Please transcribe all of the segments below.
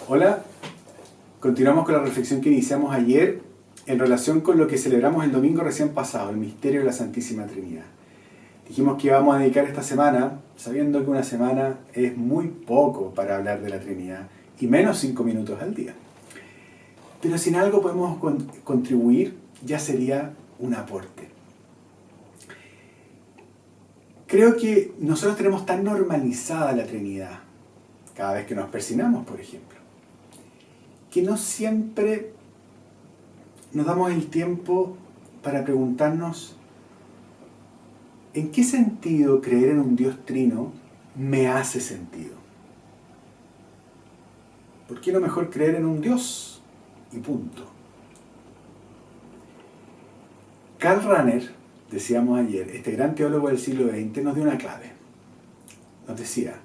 Hola, continuamos con la reflexión que iniciamos ayer en relación con lo que celebramos el domingo recién pasado, el misterio de la Santísima Trinidad. Dijimos que íbamos a dedicar esta semana, sabiendo que una semana es muy poco para hablar de la Trinidad, y menos 5 minutos al día. Pero si en algo podemos contribuir, ya sería un aporte. Creo que nosotros tenemos tan normalizada la Trinidad, cada vez que nos persignamos, por ejemplo, que no siempre nos damos el tiempo para preguntarnos ¿en qué sentido creer en un Dios trino me hace sentido? ¿Por qué no mejor creer en un Dios? Y punto. Karl Rahner, decíamos ayer, este gran teólogo del siglo XX, nos dio una clave. Nos decía,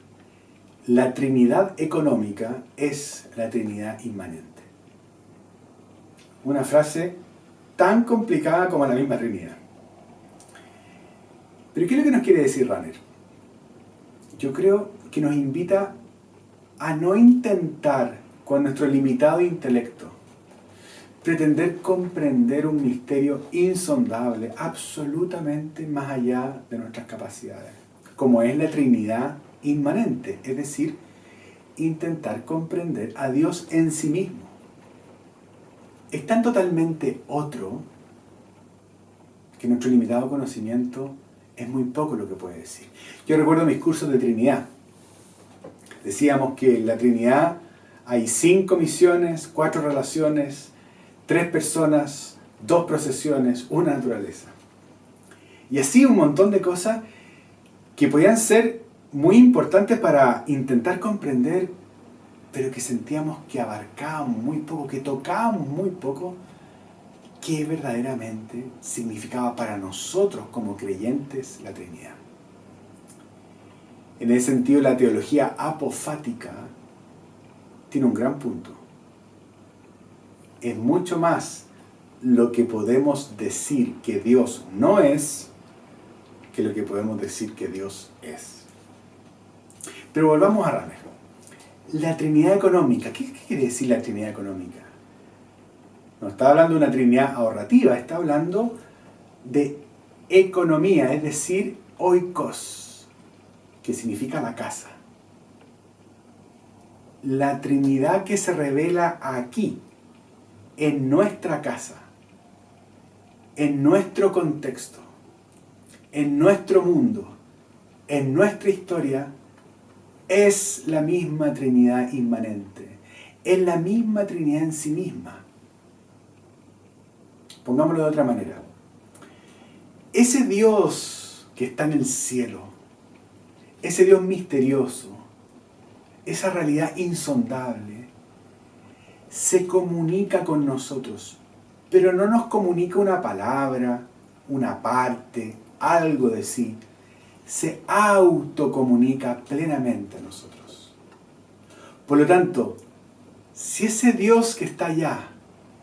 la Trinidad económica es la Trinidad inmanente. Una frase tan complicada como la misma Trinidad. Pero ¿qué es lo que nos quiere decir Rahner? Yo creo que nos invita a no intentar con nuestro limitado intelecto pretender comprender un misterio insondable, absolutamente más allá de nuestras capacidades, como es la Trinidad inmanente, es decir, intentar comprender a Dios en sí mismo. Es tan totalmente otro que nuestro limitado conocimiento es muy poco lo que puede decir. Yo recuerdo mis cursos de Trinidad. Decíamos que en la Trinidad hay 5 misiones, 4 relaciones, 3 personas, 2 procesiones, una naturaleza. Y así un montón de cosas que podían ser muy importantes para intentar comprender, pero que sentíamos que abarcábamos muy poco, que tocábamos muy poco, qué verdaderamente significaba para nosotros como creyentes la Trinidad. En ese sentido, la teología apofática tiene un gran punto. Es mucho más lo que podemos decir que Dios no es que lo que podemos decir que Dios es. Pero volvamos a Rahner. La Trinidad económica. ¿Qué quiere decir la Trinidad económica? No está hablando de una Trinidad ahorrativa, está hablando de economía, es decir, oikos, que significa la casa. La Trinidad que se revela aquí, en nuestra casa, en nuestro contexto, en nuestro mundo, en nuestra historia, es la misma Trinidad inmanente, es la misma Trinidad en sí misma. Pongámoslo de otra manera. Ese Dios que está en el cielo, ese Dios misterioso, esa realidad insondable, se comunica con nosotros, pero no nos comunica una palabra, una parte, algo de sí. Se autocomunica plenamente a nosotros. Por lo tanto, si ese Dios que está allá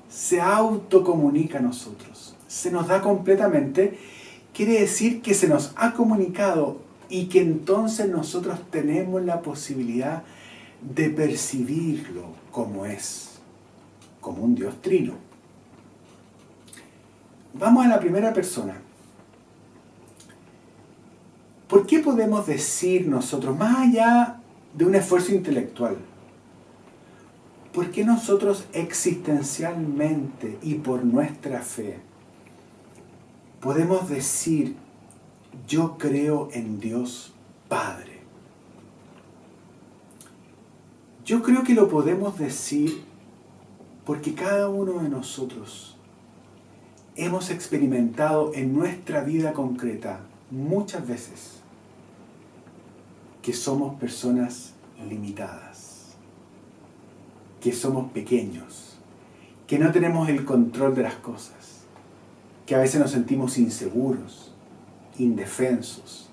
se autocomunica a nosotros, se nos da completamente, quiere decir que se nos ha comunicado y que entonces nosotros tenemos la posibilidad de percibirlo como es, como un Dios trino. Vamos a la primera persona. ¿Por qué podemos decir nosotros, más allá de un esfuerzo intelectual, por qué nosotros existencialmente y por nuestra fe podemos decir, yo creo en Dios Padre? Yo creo que lo podemos decir porque cada uno de nosotros hemos experimentado en nuestra vida concreta muchas veces que somos personas limitadas, que somos pequeños, que no tenemos el control de las cosas, que a veces nos sentimos inseguros, indefensos,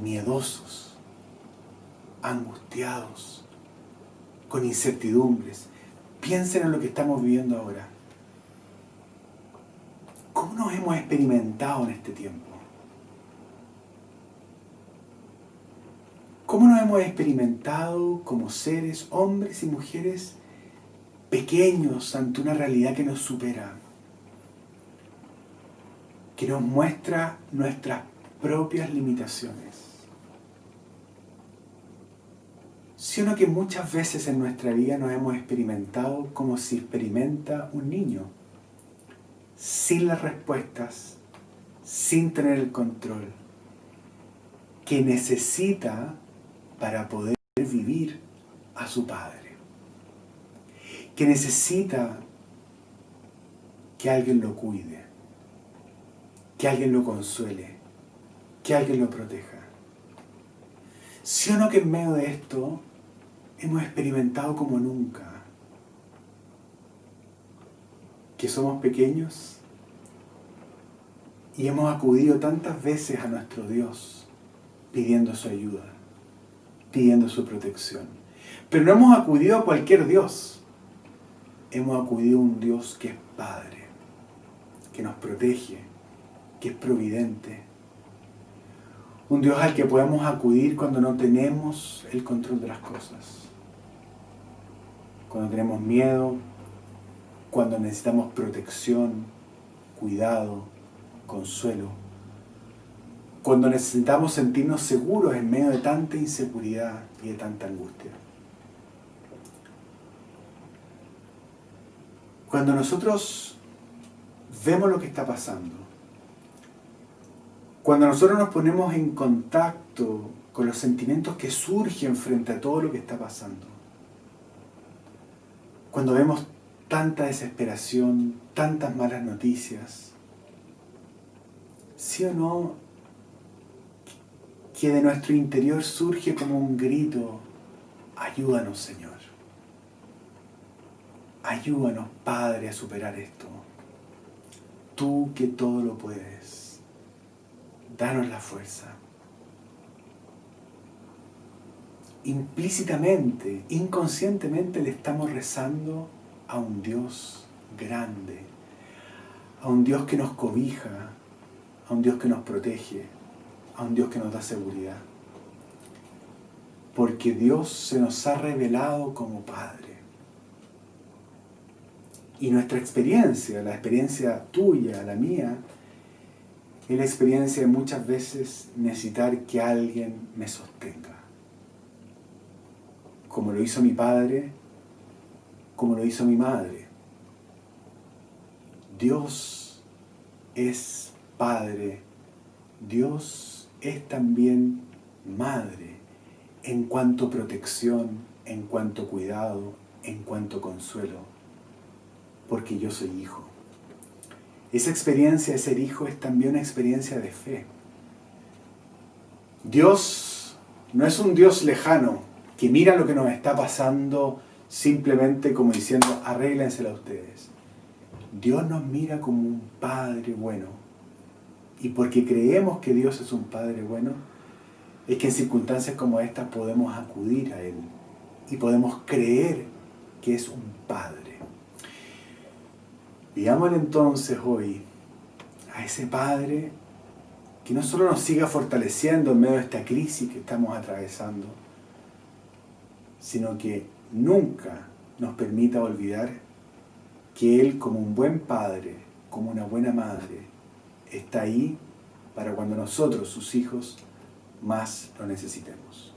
miedosos, angustiados, con incertidumbres. Piensen en lo que estamos viviendo ahora. ¿Cómo nos hemos experimentado en este tiempo? ¿Cómo nos hemos experimentado como seres, hombres y mujeres, pequeños ante una realidad que nos supera? Que nos muestra nuestras propias limitaciones. ¿Sí o no que muchas veces en nuestra vida nos hemos experimentado como se experimenta un niño? Sin las respuestas, sin tener el control, que necesita para poder vivir a su padre, que necesita que alguien lo cuide, que alguien lo consuele, que alguien lo proteja. ¿Sí o no que en medio de esto hemos experimentado como nunca que somos pequeños y hemos acudido tantas veces a nuestro Dios pidiendo su ayuda, pidiendo su protección? Pero no hemos acudido a cualquier Dios, hemos acudido a un Dios que es Padre, que nos protege, que es providente, un Dios al que podemos acudir cuando no tenemos el control de las cosas, cuando tenemos miedo, cuando necesitamos protección, cuidado, consuelo, cuando necesitamos sentirnos seguros en medio de tanta inseguridad y de tanta angustia. Cuando nosotros vemos lo que está pasando, cuando nosotros nos ponemos en contacto con los sentimientos que surgen frente a todo lo que está pasando, cuando vemos tanta desesperación, tantas malas noticias, ¿sí o no que de nuestro interior surge como un grito: ayúdanos, Señor? Ayúdanos, Padre, a superar esto. Tú que todo lo puedes, danos la fuerza. Implícitamente, inconscientemente le estamos rezando a un Dios grande, a un Dios que nos cobija, a un Dios que nos protege, a un Dios que nos da seguridad. Porque Dios se nos ha revelado como Padre. Y nuestra experiencia, la experiencia tuya, la mía, es la experiencia de muchas veces necesitar que alguien me sostenga. Como lo hizo mi padre, como lo hizo mi madre. Dios es Padre, Dios es también Madre, en cuanto protección, en cuanto cuidado, en cuanto consuelo, porque yo soy hijo. Esa experiencia de ser hijo es también una experiencia de fe. Dios no es un Dios lejano que mira lo que nos está pasando simplemente como diciendo: arréglensela ustedes. Dios nos mira como un Padre bueno. Y porque creemos que Dios es un Padre bueno, es que en circunstancias como estas podemos acudir a Él y podemos creer que es un Padre. Pidámosle entonces hoy a ese Padre que no solo nos siga fortaleciendo en medio de esta crisis que estamos atravesando, sino que nunca nos permita olvidar que Él, como un buen Padre, como una buena Madre, está ahí para cuando nosotros, sus hijos, más lo necesitemos.